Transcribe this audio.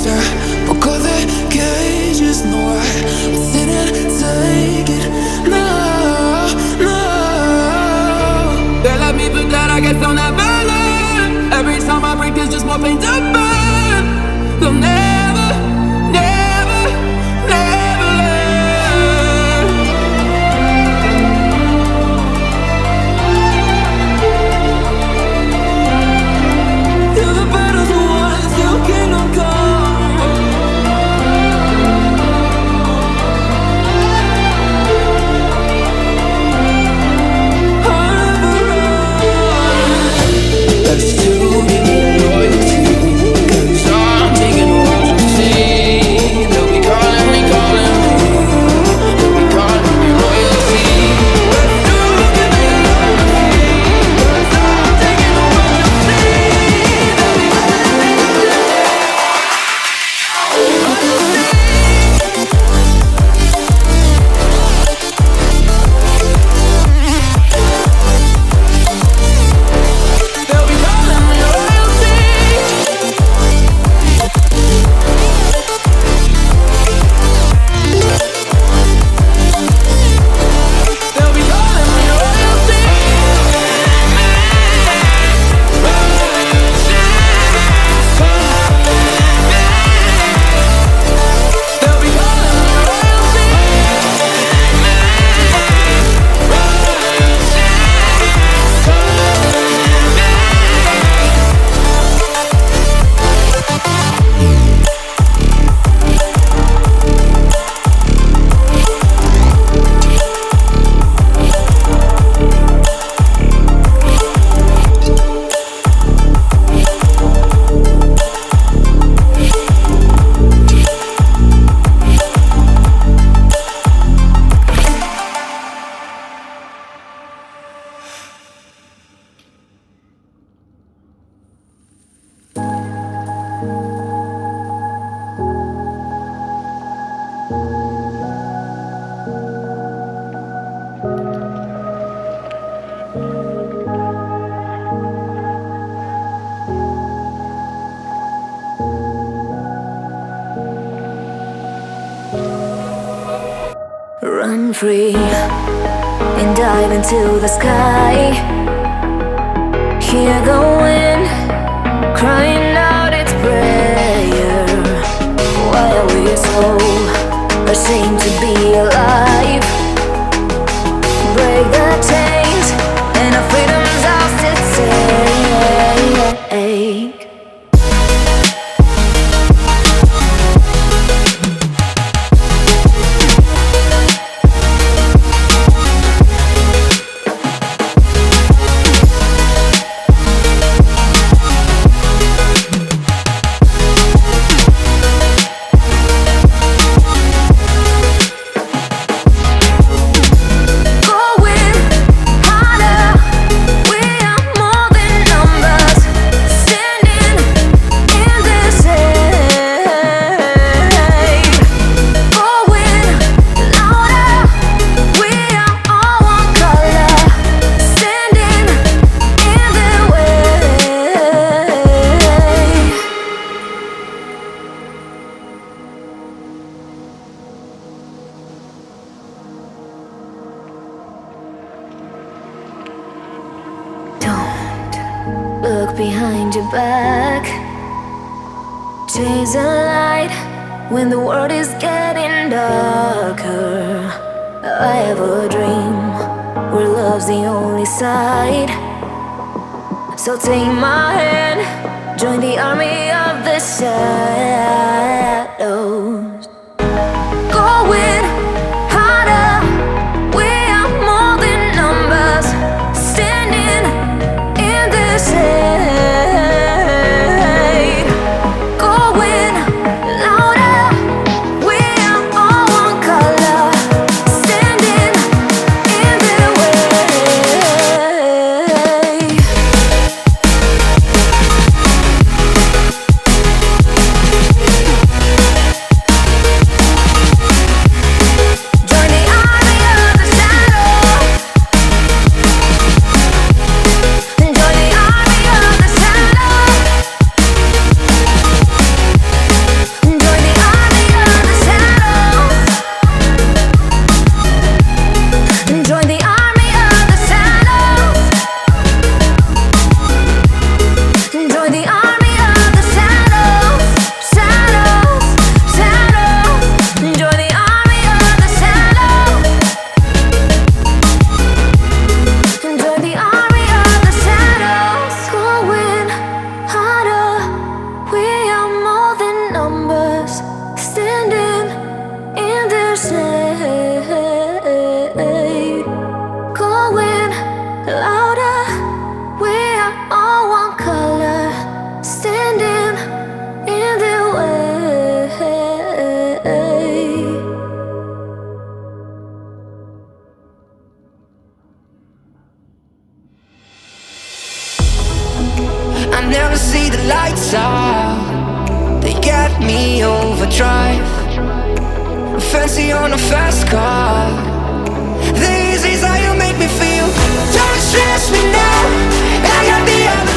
Because the cages know I didn't take it. No, no. They let me but that I guess they'll never learn. Every time I break there's just more pain to burn. They'll never, never, never learn. Till the battle's won, still kingdom come. Run free and dive into the sky. Hear the wind crying out its prayer. Why are we so ashamed to be alive? Break the chains and our freedom's ours to take. Look behind your back. Chase a light when the world is getting darker. I have a dream where love's the only side. So take my hand, join the army of the shadows. Going harder, we are more than numbers. Standing in the shade. Going louder, we are all one color. Standing in the way. never see the lights out. They get me overdrive. Fancy on a fast car. This is how you make me feel. Don't stress me now, I got the other